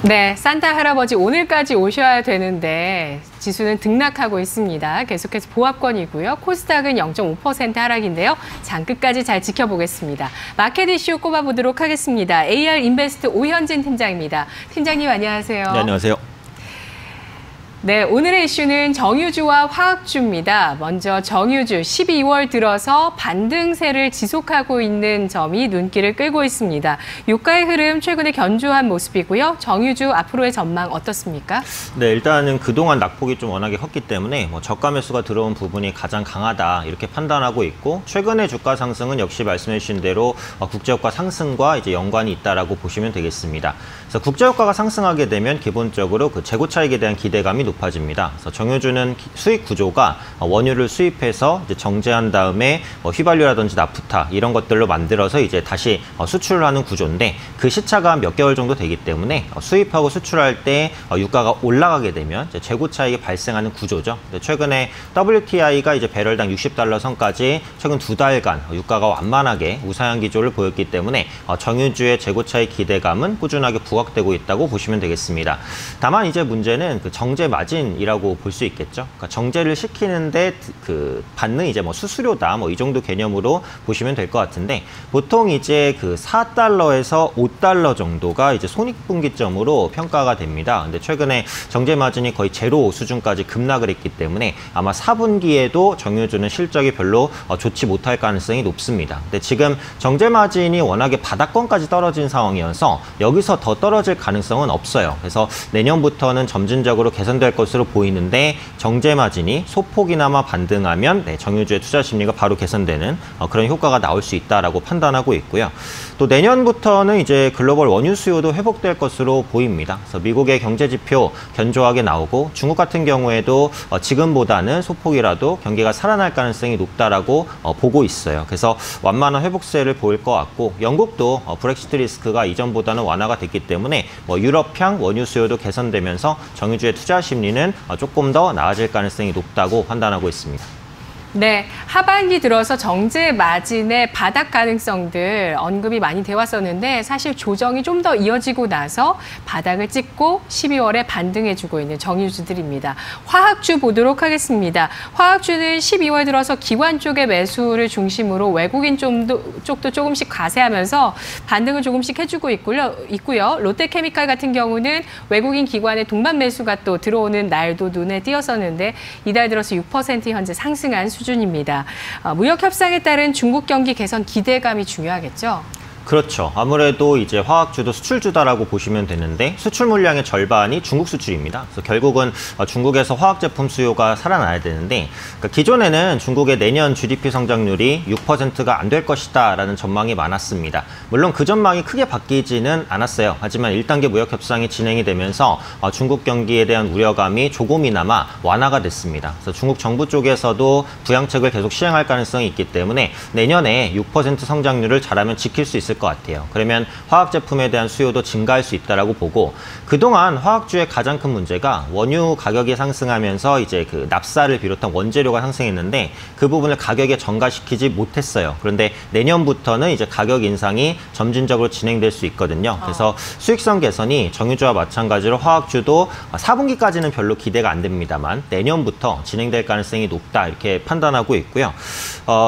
네, 산타 할아버지 오늘까지 오셔야 되는데 지수는 등락하고 있습니다. 계속해서 보합권이고요. 코스닥은 0.5% 하락인데요. 장 끝까지 잘 지켜보겠습니다. 마켓 이슈 꼽아보도록 하겠습니다. AR 인베스트 오현진 팀장입니다. 팀장님 안녕하세요. 네, 안녕하세요. 네, 오늘의 이슈는 정유주와 화학주입니다. 먼저 정유주 12월 들어서 반등세를 지속하고 있는 점이 눈길을 끌고 있습니다. 유가의 흐름 최근에 견조한 모습이고요. 정유주 앞으로의 전망 어떻습니까? 네, 일단은 그동안 낙폭이 좀 워낙에 컸기 때문에 저가 매수가 들어온 부분이 가장 강하다 이렇게 판단하고 있고, 최근의 주가 상승은 역시 말씀해 주신 대로 국제유가 상승과 이제 연관이 있다라고 보시면 되겠습니다. 그래서 국제유가가 상승하게 되면 기본적으로 그 재고 차익에 대한 기대감이 높아집니다. 그래서 정유주는 수익 구조가 원유를 수입해서 이제 정제한 다음에 휘발유라든지 나프타 이런 것들로 만들어서 이제 다시 수출을 하는 구조인데, 그 시차가 몇 개월 정도 되기 때문에 수입하고 수출할 때 유가가 올라가게 되면 이제 재고 차익이 발생하는 구조죠. 최근에 WTI가 이제 배럴당 $60 선까지 최근 2달간 유가가 완만하게 우상향 기조를 보였기 때문에 정유주의 재고 차익 기대감은 꾸준하게 부각되고 있다고 보시면 되겠습니다. 다만 이제 문제는 그 정제 마진이라고 볼 수 있겠죠. 그러니까 정제를 시키는데 그 받는 이제 수수료다 이 정도 개념으로 보시면 될 것 같은데, 보통 이제 그 $4에서 $5 정도가 이제 손익분기점으로 평가가 됩니다. 근데 최근에 정제 마진이 거의 제로 수준까지 급락을 했기 때문에 아마 4분기에도 정유주는 실적이 별로 좋지 못할 가능성이 높습니다. 근데 지금 정제 마진이 워낙에 바닥권까지 떨어진 상황이어서 여기서 더 떨어질 가능성은 없어요. 그래서 내년부터는 점진적으로 개선될 것으로 보이는데, 정제 마진이 소폭이나마 반등하면 정유주의 투자 심리가 바로 개선되는 그런 효과가 나올 수 있다라고 판단하고 있고요. 또 내년부터는 이제 글로벌 원유 수요도 회복될 것으로 보입니다. 그래서 미국의 경제 지표 견조하게 나오고, 중국 같은 경우에도 지금보다는 소폭이라도 경기가 살아날 가능성이 높다라고 보고 있어요. 그래서 완만한 회복세를 보일 것 같고, 영국도 브렉시트 리스크가 이전보다는 완화가 됐기 때문에 유럽향 원유 수요도 개선되면서 정유주의 투자 심리는 조금 더 나아질 가능성이 높다고 판단하고 있습니다. 네, 하반기 들어서 정제 마진의 바닥 가능성들 언급이 많이 돼 왔었는데, 사실 조정이 좀 더 이어지고 나서 바닥을 찍고 12월에 반등해주고 있는 정유주들입니다. 화학주 보도록 하겠습니다. 화학주는 12월 들어서 기관 쪽의 매수를 중심으로 외국인 쪽도 조금씩 과세하면서 반등을 조금씩 해주고 있고요. 롯데케미칼 같은 경우는 외국인 기관의 동반 매수가 또 들어오는 날도 눈에 띄었었는데, 이달 들어서 6% 현재 상승한 수준입니다. 무역 협상에 따른 중국 경기 개선 기대감이 중요하겠죠? 그렇죠. 아무래도 이제 화학주도 수출주다라고 보시면 되는데, 수출 물량의 절반이 중국 수출입니다. 그래서 결국은 중국에서 화학 제품 수요가 살아나야 되는데, 그러니까 기존에는 중국의 내년 GDP 성장률이 6%가 안 될 것이다라는 전망이 많았습니다. 물론 그 전망이 크게 바뀌지는 않았어요. 하지만 1단계 무역 협상이 진행이 되면서 중국 경기에 대한 우려감이 조금이나마 완화가 됐습니다. 그래서 중국 정부 쪽에서도 부양책을 계속 시행할 가능성이 있기 때문에 내년에 6% 성장률을 잘하면 지킬 수 있을 것 같아요. 그러면 화학 제품에 대한 수요도 증가할 수 있다라고 보고, 그동안 화학주의 가장 큰 문제가 원유 가격이 상승하면서 이제 그 납사를 비롯한 원재료가 상승했는데, 그 부분을 가격에 전가시키지 못했어요. 그런데 내년부터는 이제 가격 인상이 점진적으로 진행될 수 있거든요. 그래서 수익성 개선이 정유주와 마찬가지로 화학주도 4분기까지는 별로 기대가 안 됩니다만 내년부터 진행될 가능성이 높다 이렇게 판단하고 있고요.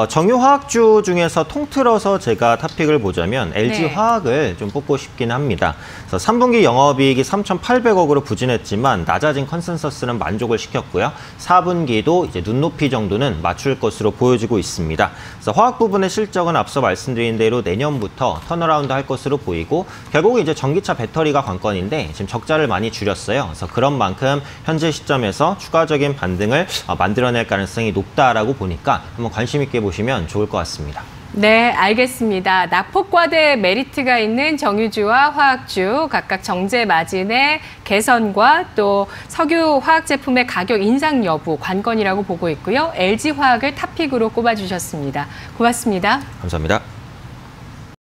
정유화학주 중에서 통틀어서 제가 탑픽을 보자면 LG화학을 좀 뽑고 싶긴 합니다. 그래서 3분기 영업이익이 3,800억으로 부진했지만 낮아진 컨센서스는 만족을 시켰고요. 4분기도 이제 눈높이 정도는 맞출 것으로 보여지고 있습니다. 그래서 화학 부분의 실적은 앞서 말씀드린 대로 내년부터 턴어라운드 할 것으로 보이고, 결국은 이제 전기차 배터리가 관건인데 지금 적자를 많이 줄였어요. 그래서 그런 만큼 현재 시점에서 추가적인 반등을 만들어낼 가능성이 높다라고 보니까 한번 관심 있게 보시면 좋을 것 같습니다. 네, 알겠습니다. 낙폭과대 메리트가 있는 정유주와 화학주, 각각 정제 마진의 개선과 또 석유 화학 제품의 가격 인상 여부 관건이라고 보고 있고요. LG화학을 탑픽으로 꼽아주셨습니다. 고맙습니다. 감사합니다.